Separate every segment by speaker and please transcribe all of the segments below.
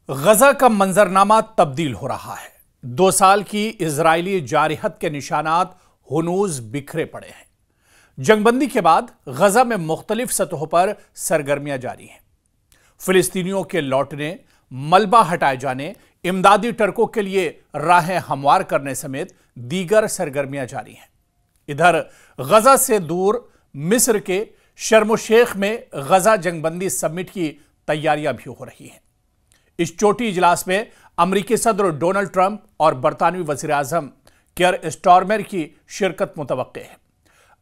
Speaker 1: गजा का मंजरनामा तब्दील हो रहा है। 2 साल की इजरायली जारिहत के निशानात हुनूज बिखरे पड़े हैं। जंगबंदी के बाद गजा में मुख्तलिफ सतहों पर सरगर्मियां जारी हैं। फिलिस्तीनियों के लौटने, मलबा हटाए जाने, इमदादी टर्कों के लिए राहें हमवार करने समेत दीगर सरगर्मियां जारी हैं। इधर गजा से दूर मिस्र के शर्म शेख में गजा जंगबंदी समिट की तैयारियां भी हो रही हैं। इस चोटी इजलास में अमेरिकी सदर डोनाल्ड ट्रंप और बरतानवी वजीर आजम केयर स्टारमर की शिरकत मुतवक्के है।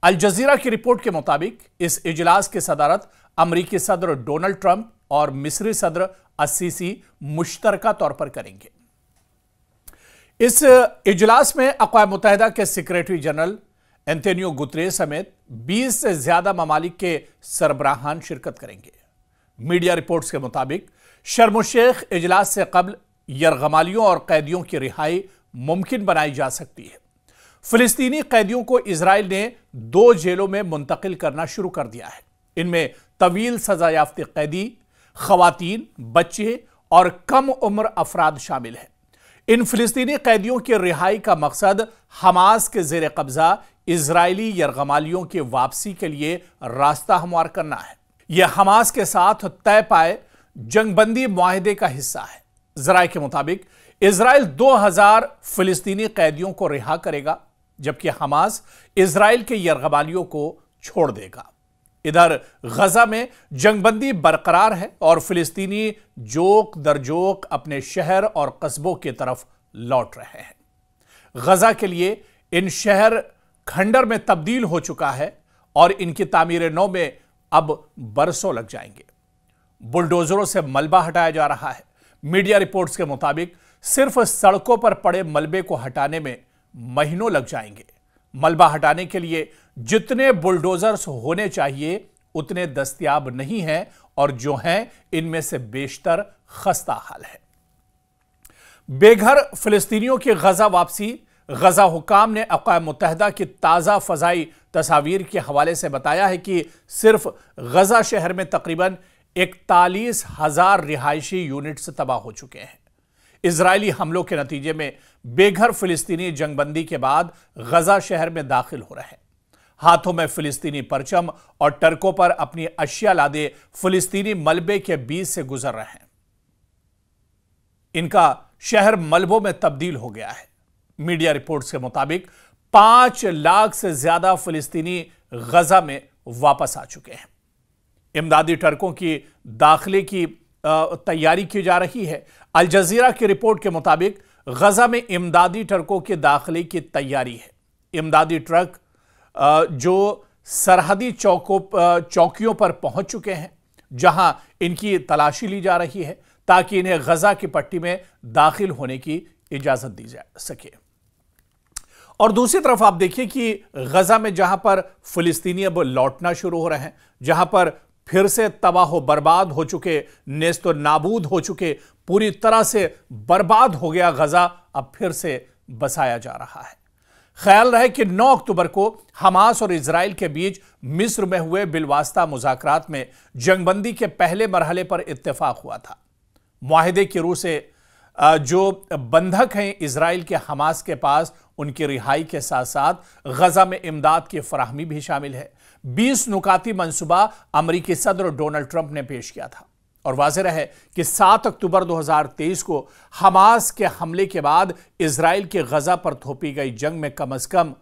Speaker 1: अल जजीरा की रिपोर्ट के मुताबिक इस इजलास की सदारत अमेरिकी सदर डोनाल्ड ट्रंप और मिस्री सदर अस्सीसी मुश्तरका तौर पर करेंगे। इस इजलास में अक़वाम मुत्तहिदा के सेक्रेटरी जनरल एंटोनियो गुतरेस समेत 20 से ज्यादा ममालिक के सरबराहान शिरकत करेंगे। मीडिया रिपोर्ट्स के मुताबिक शर्म शेख इजलास से कबल यरगमालियों और कैदियों की रिहाई मुमकिन बनाई जा सकती है। फिलिस्तीनी कैदियों को इजराइल ने 2 जेलों में मुंतकिल करना शुरू कर दिया है। इनमें तवील सजा याफ्ता कैदी, खवातीन, बच्चे और कम उम्र अफराद शामिल हैं। इन फिलिस्तीनी कैदियों की रिहाई का मकसद हमास के जेर कब्जा इजरायली यरगमालियों की वापसी के लिए रास्ता हमवार करना है। यह हमास के साथ तय पाए जंगबंदी मुआहिदे का हिस्सा है। जराये के मुताबिक इजराइल 2000 फिलिस्तीनी कैदियों को रिहा करेगा, जबकि हमास इजराइल के यरगमालियों को छोड़ देगा। इधर गजा में जंगबंदी बरकरार है और फिलिस्तीनी जोक दर जोक अपने शहर और कस्बों की तरफ लौट रहे हैं। गजा के लिए इन शहर खंडर में तब्दील हो चुका है और इनकी तामीर नौ में अब बरसों लग जाएंगे। बुलडोजरों से मलबा हटाया जा रहा है। मीडिया रिपोर्ट्स के मुताबिक सिर्फ सड़कों पर पड़े मलबे को हटाने में महीनों लग जाएंगे। मलबा हटाने के लिए जितने बुलडोजर्स होने चाहिए उतने दस्तयाब नहीं हैं और जो हैं इनमें से बेशतर खस्ता हाल है। बेघर फिलिस्तीनियों की गजा वापसी। गजा हुकाम ने अक़वाम मुत्तहिदा की ताज़ा फ़ज़ाई तस्वीर के हवाले से बताया है कि सिर्फ गजा शहर में तकरीबन 41,000 रिहायशी यूनिट्स तबाह हो चुके हैं। इजरायली हमलों के नतीजे में बेघर फिलिस्तीनी जंगबंदी के बाद गजा शहर में दाखिल हो रहे हैं। हाथों में फिलिस्तीनी परचम और टर्कों पर अपनी अशिया लादे फिलिस्तीनी मलबे के बीच से गुजर रहे हैं। इनका शहर मलबों में तब्दील हो गया है। मीडिया रिपोर्ट्स के मुताबिक 5 लाख से ज्यादा फिलिस्तीनी गजा में वापस आ चुके हैं। इमदादी टर्कों की दाखिले की तैयारी की जा रही है। अल जजीरा की रिपोर्ट के मुताबिक गजा में इमदादी टर्कों के दाखिले की तैयारी है। इमदादी ट्रक जो सरहदी चौकियों पर पहुंच चुके हैं, जहां इनकी तलाशी ली जा रही है ताकि इन्हें गजा की पट्टी में दाखिल होने की इजाजत दी जा सके। और दूसरी तरफ आप देखिए कि गजा में जहां पर फिलिस्तीनी अब लौटना शुरू हो रहे हैं, जहां पर फिर से तबाह बर्बाद हो चुके, नेस्तो नाबूद हो चुके, पूरी तरह से बर्बाद हो गया गजा, अब फिर से बसाया जा रहा है। ख्याल रहे कि 9 अक्टूबर को हमास और इजराइल के बीच मिस्र में हुए बिलवास्ता मुज़ाकरात में जंगबंदी के पहले मरहले पर इत्तेफाक हुआ था। मुआहिदे की रूह से जो बंधक हैं इजराइल के हमास के पास, उनकी रिहाई के साथ साथ गजा में इमदाद की फराहमी भी शामिल है। 20 नुकाती मंसूबा अमेरिकी सदर डोनाल्ड ट्रंप ने पेश किया था और वाज़ेह है कि 7 अक्टूबर 2023 को हमास के हमले के बाद इजराइल के गजा पर थोपी गई जंग में कम से कम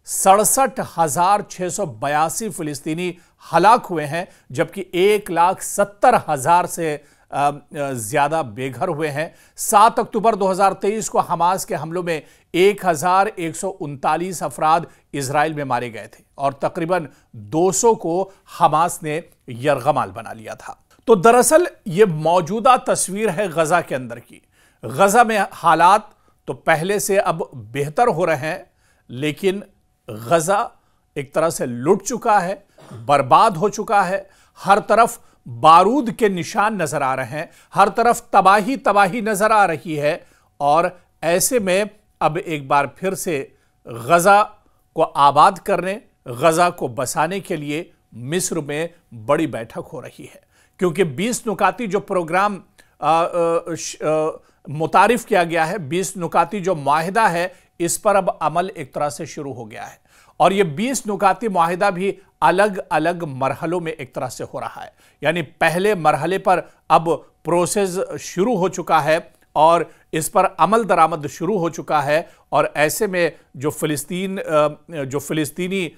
Speaker 1: 67,682 फिलिस्तीनी हलाक हुए हैं, जबकि 1,70,000 से ज्यादा बेघर हुए हैं। 7 अक्टूबर 2023 को हमास के हमलों में 1,139 अफराद इजराइल में मारे गए थे और तकरीबन 200 को हमास ने यरगमाल बना लिया था। तो दरअसल ये मौजूदा तस्वीर है गजा के अंदर की। गजा में हालात तो पहले से अब बेहतर हो रहे हैं, लेकिन गजा एक तरह से लुट चुका है, बर्बाद हो चुका है। हर तरफ बारूद के निशान नजर आ रहे हैं, हर तरफ तबाही तबाही नजर आ रही है और ऐसे में अब एक बार फिर से गजा को आबाद करने, गजा को बसाने के लिए मिस्र में बड़ी बैठक हो रही है, क्योंकि 20 नुकाती जो प्रोग्राम मुतारिफ किया गया है, 20 नुकाती जो माहिदा है, इस पर अब अमल एक तरह से शुरू हो गया है। और ये 20 नुकाती माहिदा भी अलग अलग मरहलों में एक तरह से हो रहा है। यानी पहले मरहले पर अब प्रोसेस शुरू हो चुका है और इस पर अमल दरामद शुरू हो चुका है। और ऐसे में जो फिलिस्तीनी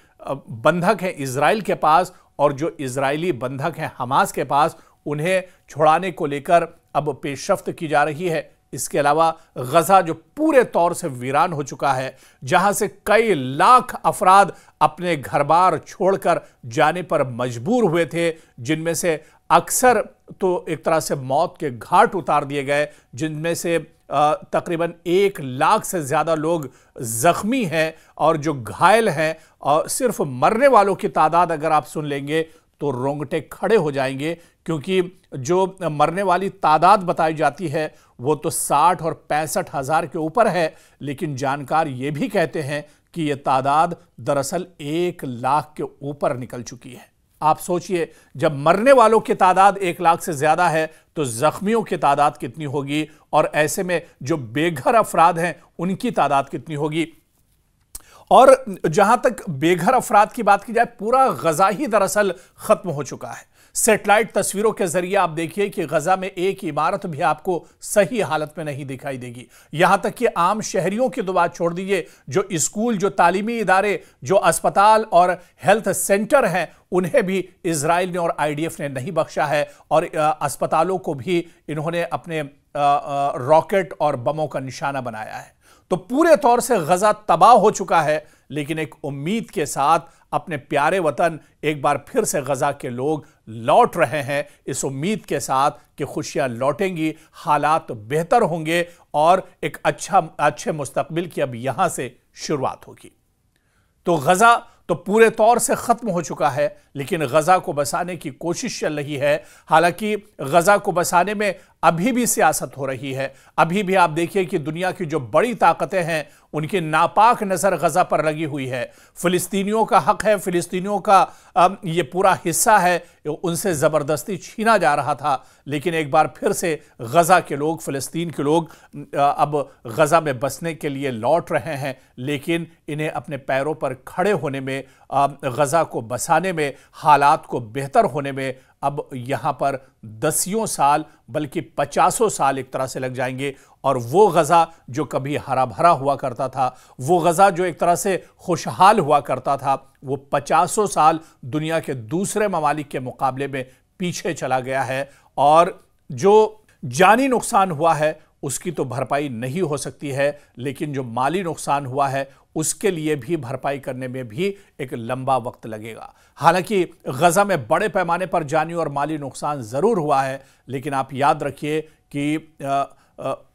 Speaker 1: बंधक हैं इजराइल के पास और जो इजरायली बंधक हैं हमास के पास, उन्हें छुड़ाने को लेकर अब पेशरफ्त की जा रही है। इसके अलावा गजा जो पूरे तौर से वीरान हो चुका है, जहां से कई लाख अफराद अपने घर बार छोड़कर जाने पर मजबूर हुए थे, जिनमें से अक्सर तो एक तरह से मौत के घाट उतार दिए गए, जिनमें से तकरीबन 1 लाख से ज़्यादा लोग ज़ख्मी हैं और जो घायल हैं। और सिर्फ मरने वालों की तादाद अगर आप सुन लेंगे तो रोंगटे खड़े हो जाएंगे, क्योंकि जो मरने वाली तादाद बताई जाती है वो तो 60 और 65 हज़ार के ऊपर है। लेकिन जानकार ये भी कहते हैं कि ये तादाद दरअसल 1 लाख के ऊपर निकल चुकी है। आप सोचिए, जब मरने वालों की तादाद 1 लाख से ज्यादा है तो जख्मियों की तादाद कितनी होगी, और ऐसे में जो बेघर अफराद हैं उनकी तादाद कितनी होगी। और जहां तक बेघर अफराद की बात की जाए, पूरा गजा ही दरअसल खत्म हो चुका है। सैटेलाइट तस्वीरों के जरिए आप देखिए कि गजा में एक इमारत भी आपको सही हालत में नहीं दिखाई देगी। यहां तक कि आम शहरियों की तो बात छोड़ दीजिए, जो स्कूल, जो तालीमी इदारे, जो अस्पताल और हेल्थ सेंटर हैं, उन्हें भी इजराइल ने और आईडीएफ ने नहीं बख्शा है। और अस्पतालों को भी इन्होंने अपने रॉकेट और बमों का निशाना बनाया है। तो पूरे तौर से गजा तबाह हो चुका है। लेकिन एक उम्मीद के साथ अपने प्यारे वतन एक बार फिर से गजा के लोग लौट रहे हैं, इस उम्मीद के साथ कि खुशियां लौटेंगी, हालात बेहतर होंगे और एक अच्छे मुस्तकबिल की अब यहां से शुरुआत होगी। तो गजा तो पूरे तौर से खत्म हो चुका है, लेकिन गजा को बसाने की कोशिश चल रही है। हालांकि गजा को बसाने में अभी भी सियासत हो रही है। अभी भी आप देखिए कि दुनिया की जो बड़ी ताकतें हैं उनकी नापाक नजर गजा पर लगी हुई है। फिलिस्तीनियों का हक है, फिलिस्तीनियों का ये पूरा हिस्सा है, उनसे जबरदस्ती छीना जा रहा था। लेकिन एक बार फिर से गजा के लोग, फिलिस्तीन के लोग अब गजा में बसने के लिए लौट रहे हैं। लेकिन इन्हें अपने पैरों पर खड़े होने में, गजा को बसाने में, हालात को बेहतर होने में अब यहां पर 10 साल बल्कि 50 साल एक तरह से लग जाएंगे। और वो गजा जो कभी हरा भरा हुआ करता था, वो गजा जो एक तरह से खुशहाल हुआ करता था, वो 50 साल दुनिया के दूसरे ममालिक के मुकाबले में पीछे चला गया है। और जो जानी नुकसान हुआ है उसकी तो भरपाई नहीं हो सकती है, लेकिन जो माली नुकसान हुआ है उसके लिए भी भरपाई करने में भी एक लंबा वक्त लगेगा। हालांकि गजा में बड़े पैमाने पर जानी और माली नुकसान जरूर हुआ है, लेकिन आप याद रखिए कि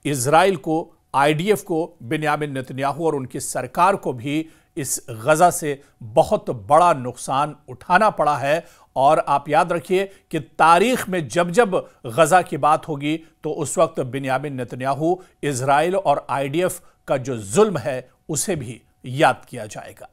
Speaker 1: इजराइल को, आईडीएफ को, बिन्यामिन नेतन्याहू और उनकी सरकार को भी इस गजा से बहुत बड़ा नुकसान उठाना पड़ा है। और आप याद रखिए कि तारीख में जब जब गजा की बात होगी तो उस वक्त बिन्यामिन नेतन्याहू, इजराइल और आईडीएफ का जो जुल्म है उसे भी याद किया जाएगा।